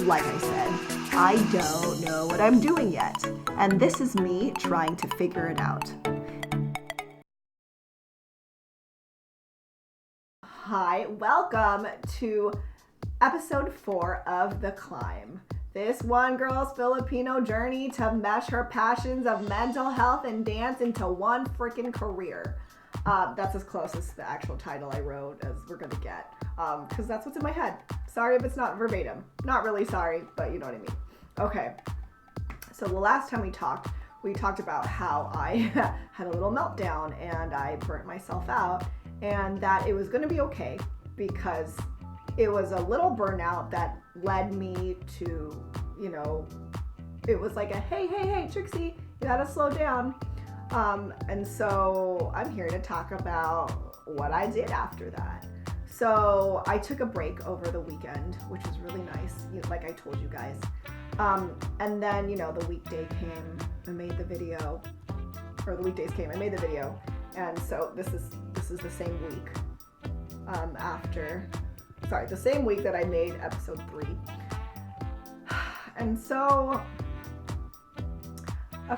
like I said, I don't know what I'm doing yet, and this is me trying to figure it out. Hi, welcome to episode 4 of The Climb. This one girl's Filipino journey to mesh her passions of mental health and dance into one freaking career. That's as close as the actual title I wrote as we're gonna get, because that's what's in my head. Sorry if it's not verbatim. Not really sorry, but you know what I mean. Okay, so the last time we talked about how I had a little meltdown and I burnt myself out, and that it was gonna be okay because it was a little burnout that led me to, it was like a hey, Trixie, you gotta slow down. And so I'm here to talk about what I did after that. So I took a break over the weekend, which was really nice, like I told you guys. And then, the weekday came, I made the video, or the weekdays came, I made the video. And so this is the same week, the same week that I made episode 3. And so I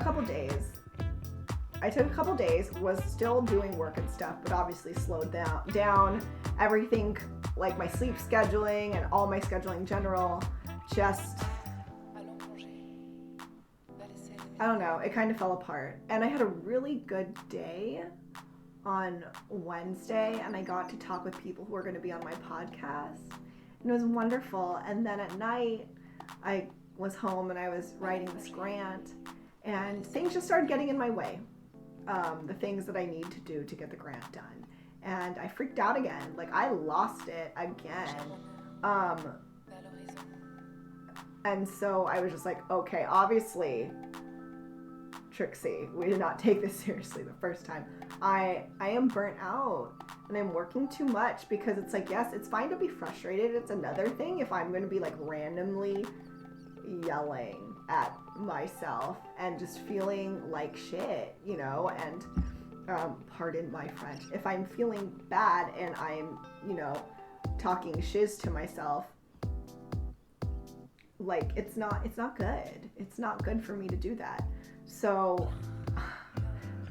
took a couple days, was still doing work and stuff, but obviously slowed down everything, like my sleep scheduling and all my scheduling in general, just, I don't know, it kind of fell apart. And I had a really good day on Wednesday, and I got to talk with people who are going to be on my podcast, and it was wonderful. And then at night, I was home and I was writing this grant, and things just started getting in my way. The things that I need to do to get the grant done. And I freaked out again. Like, I lost it again. And so I was just like, okay, obviously, Trixie, we did not take this seriously the first time. I am burnt out and I'm working too much, because it's like, yes, it's fine to be frustrated. It's another thing if I'm going to be like randomly yelling at myself and just feeling like shit, and pardon my French, if I'm feeling bad and I'm, talking shiz to myself, like, it's not good. It's not good for me to do that. So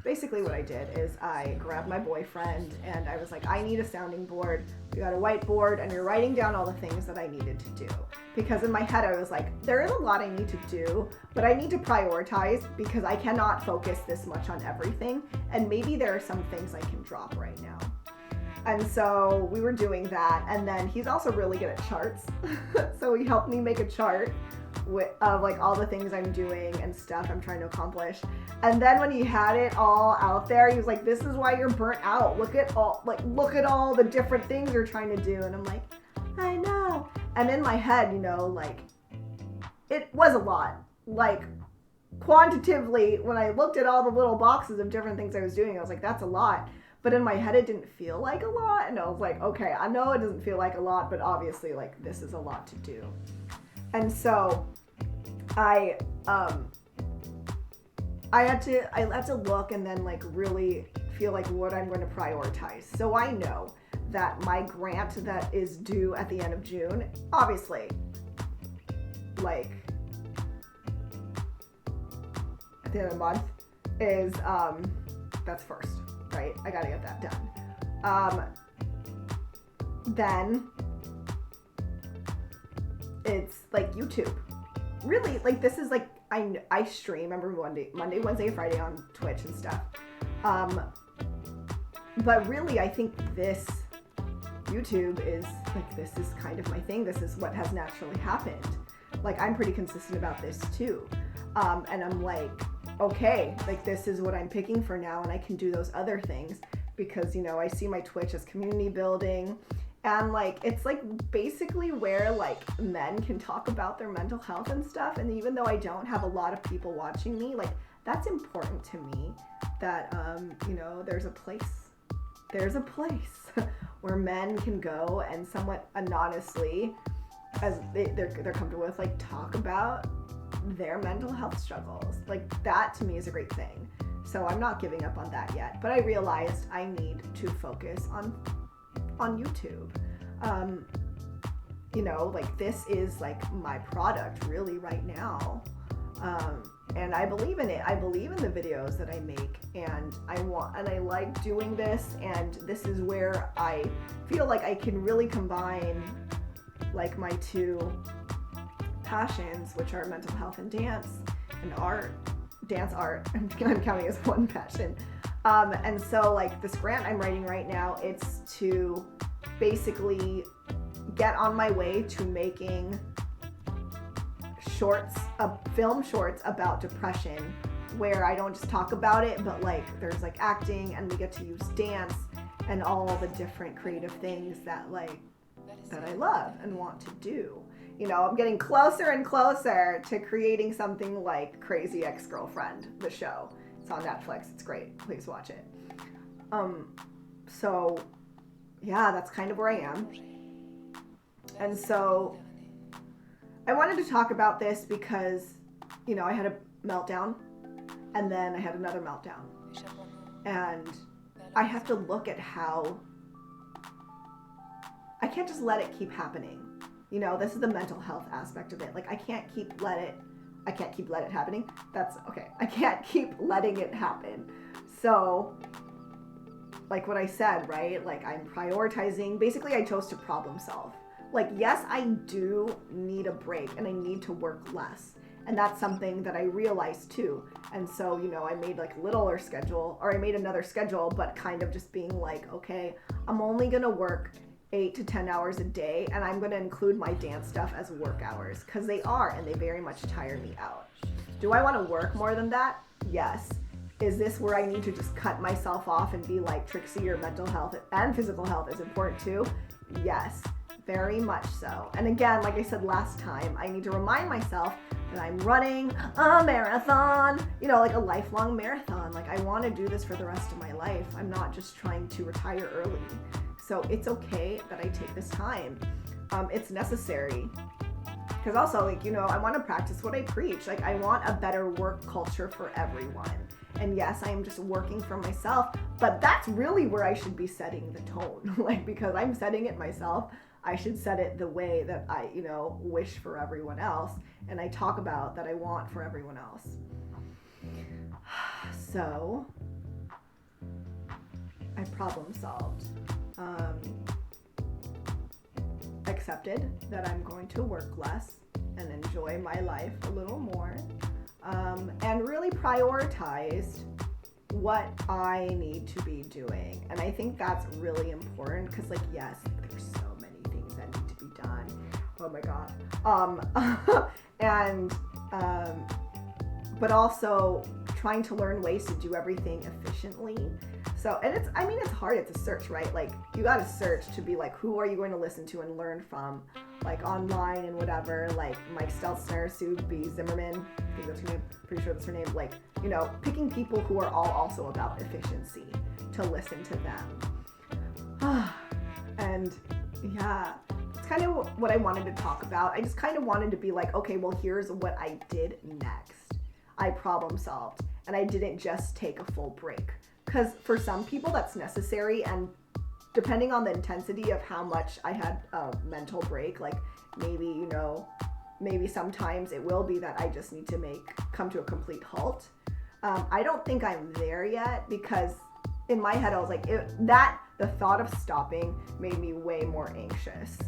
basically what I did is I grabbed my boyfriend and I was like, I need a sounding board. We got a whiteboard, and you're writing down all the things that I needed to do. Because in my head I was like, there is a lot I need to do, but I need to prioritize because I cannot focus this much on everything. And maybe there are some things I can drop right now. And so we were doing that. And then he's also really good at charts. So he helped me make a chart of like all the things I'm doing and stuff I'm trying to accomplish. And then when he had it all out there, he was like, this is why you're burnt out. Look at all the different things you're trying to do. And I'm like, I know. And in my head, like, it was a lot. Like, quantitatively, when I looked at all the little boxes of different things I was doing, I was like, that's a lot. But in my head, it didn't feel like a lot. And I was like, okay, I know it doesn't feel like a lot, but obviously, like, this is a lot to do. And so I had to look and then like really feel like what I'm going to prioritize. So I know that my grant that is due at the end of June, obviously, like at the end of the month, is that's first, right? I gotta get that done. Then it's like YouTube. Really, like, this is like, I stream every Monday, Wednesday, Friday on Twitch and stuff. But really, I think this YouTube is like, this is kind of my thing. This is what has naturally happened. Like, I'm pretty consistent about this too. And I'm like, okay, like, this is what I'm picking for now, and I can do those other things because, I see my Twitch as community building. And like, it's like basically where like men can talk about their mental health and stuff. And even though I don't have a lot of people watching me, like, that's important to me that, there's a place where men can go and somewhat anonymously, as they're comfortable with, like, talk about their mental health struggles. Like, that to me is a great thing. So I'm not giving up on that yet, but I realized I need to focus on YouTube. you know, like this is like my product really right now. And I believe in it. I believe in the videos that I make, and I like doing this, and this is where I feel like I can really combine like my two passions, which are mental health and dance and art. Dance art, I'm counting as one passion. And so like this grant I'm writing right now, it's to basically get on my way to making film shorts about depression, where I don't just talk about it, but like there's like acting, and we get to use dance and all the different creative things that I love and want to do. You know, I'm getting closer and closer to creating something like Crazy Ex-Girlfriend, the show. It's on Netflix. It's great. Please watch it. So yeah, that's kind of where I am. And so I wanted to talk about this because, you know, I had a meltdown, and then I had another meltdown. And I have to look at how I can't just let it keep happening. You know, this is the mental health aspect of it. Like, I can't keep let it happening. That's okay. I can't keep letting it happen. So, like what I said, right? Like, I'm prioritizing. Basically, I chose to problem solve. Like, yes, I do need a break, and I need to work less. And that's something that I realized too. And so, you know, I made like I made another schedule, but kind of just being like, okay, I'm only going to work 8 to 10 hours a day, and I'm going to include my dance stuff as work hours, because they are, and they very much tire me out. Do I want to work more than that? Yes. Is this where I need to just cut myself off and be like, Trixie, your mental health and physical health is important too? Yes, very much so. And again, like I said last time, I need to remind myself that I'm running a marathon, you know, like a lifelong marathon. Like, I want to do this for the rest of my life. I'm not just trying to retire early. So it's okay that I take this time. It's necessary. Because also, like, you know, I want to practice what I preach. Like, I want a better work culture for everyone. And yes, I am just working for myself, but that's really where I should be setting the tone. Like, because I'm setting it myself, I should set it the way that I, you know, wish for everyone else. And I talk about that I want for everyone else. So, I problem solved. Accepted that I'm going to work less and enjoy my life a little more, and really prioritized what I need to be doing. And I think that's really important, because like, yes, there's so many things that need to be done. Oh my god. But also trying to learn ways to do everything efficiently. So, and it's hard. It's a search, right? Like, you got to search to be like, who are you going to listen to and learn from, like online and whatever, like Mike Stelzner, Sue B. Zimmerman, I think that's her name, pretty sure that's her name, like, you know, picking people who are all also about efficiency to listen to them. And yeah, it's kind of what I wanted to talk about. I just kind of wanted to be like, okay, well, here's what I did next. I problem solved, and I didn't just take a full break. Because for some people that's necessary, and depending on the intensity of how much I had a mental break, like maybe, you know, maybe sometimes it will be that I just need to come to a complete halt. I don't think I'm there yet, because in my head I was like, the thought of stopping made me way more anxious.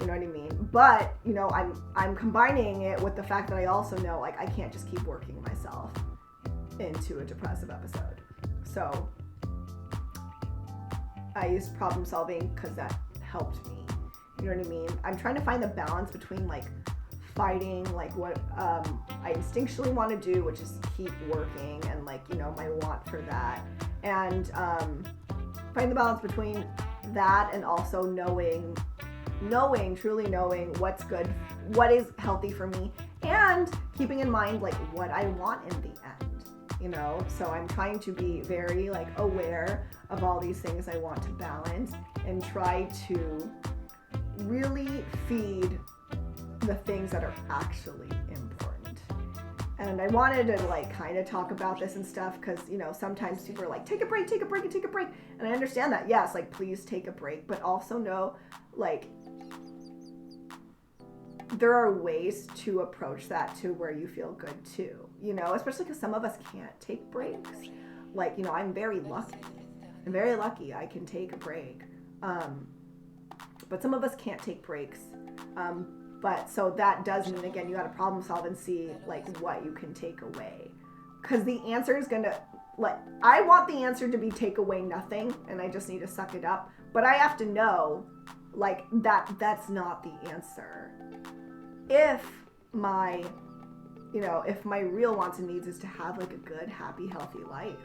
You know what I mean? But, you know, I'm combining it with the fact that I also know, like, I can't just keep working myself into a depressive episode. So I used problem solving because that helped me. You know what I mean? I'm trying to find the balance between like fighting like what I instinctually want to do, which is keep working, and like, you know, my want for that, and find the balance between that and also truly knowing what's good, what is healthy for me, and keeping in mind like what I want in the end, you know. So I'm trying to be very like aware of all these things I want to balance, and try to really feed the things that are actually important. And I wanted to like kind of talk about this and stuff, because, you know, sometimes people are like, take a break. And I understand that, yes, like, please take a break, but also know, like, there are ways to approach that to where you feel good too, you know, especially because some of us can't take breaks. Like, you know, I'm very lucky. I can take a break. But some of us can't take breaks. But so that does mean, again, you got to problem solve and see like what you can take away. Because the answer is going to, like, I want the answer to be take away nothing and I just need to suck it up. But I have to know, like, that's not the answer. If my real wants and needs is to have like a good, happy, healthy life,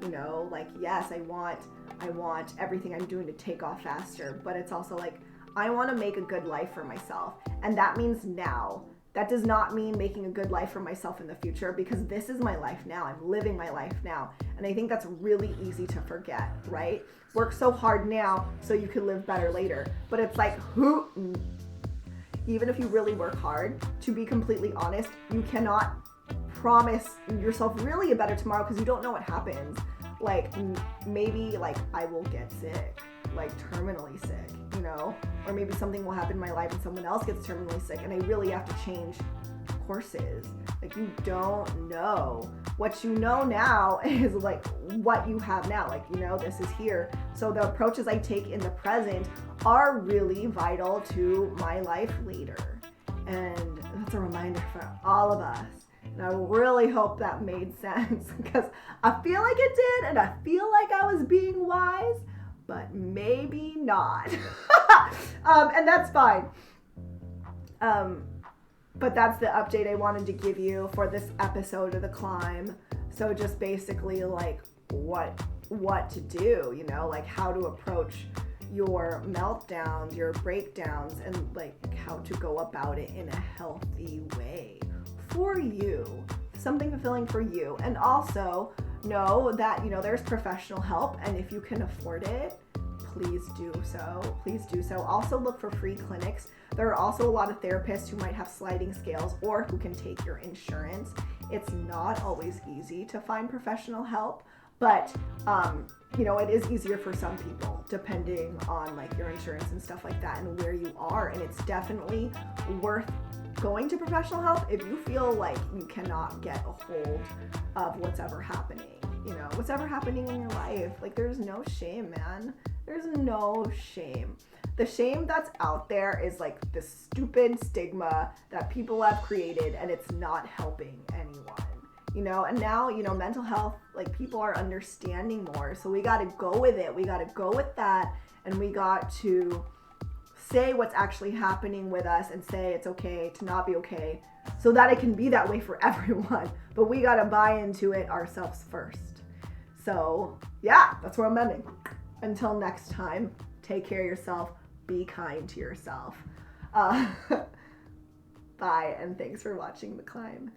you know, like, yes, I want everything I'm doing to take off faster, but it's also like, I want to make a good life for myself. And that means now. That does not mean making a good life for myself in the future, because this is my life now. I'm living my life now. And I think that's really easy to forget, right? Work so hard now so you can live better later. But it's like, even if you really work hard, to be completely honest, you cannot promise yourself really a better tomorrow because you don't know what happens. Like, maybe like I will get sick, like terminally sick, you know, or maybe something will happen in my life and someone else gets terminally sick and I really have to change courses. Like, you don't know. What you know now is like what you have now. Like, you know, this is here. So the approaches I take in the present are really vital to my life later. And that's a reminder for all of us. And I really hope that made sense, because I feel like it did, and I feel like I was being wise, but maybe not. And that's fine. But that's the update I wanted to give you for this episode of The Climb. So just basically like what to do, you know, like how to approach your meltdowns, your breakdowns, and like how to go about it in a healthy way for you, something fulfilling for you. And also know that, you know, there's professional help, and if you can afford it, please do so. Please do so. Also look for free clinics. There are also a lot of therapists who might have sliding scales or who can take your insurance. It's not always easy to find professional help, but you know, it is easier for some people depending on like your insurance and stuff like that and where you are. And it's definitely worth going to professional help if you feel like you cannot get a hold of what's ever happening, you know, what's ever happening in your life. Like, there's no shame, man. There's no shame. The shame that's out there is like the stupid stigma that people have created, and it's not helping anyone, you know. And now, you know, mental health, like, people are understanding more, so we got to go with it. We got to go with that, and we got to say what's actually happening with us and say it's okay to not be okay, so that it can be that way for everyone. But we got to buy into it ourselves first. So yeah, that's where I'm ending. Until next time, take care of yourself, be kind to yourself. Bye, and thanks for watching The Climb.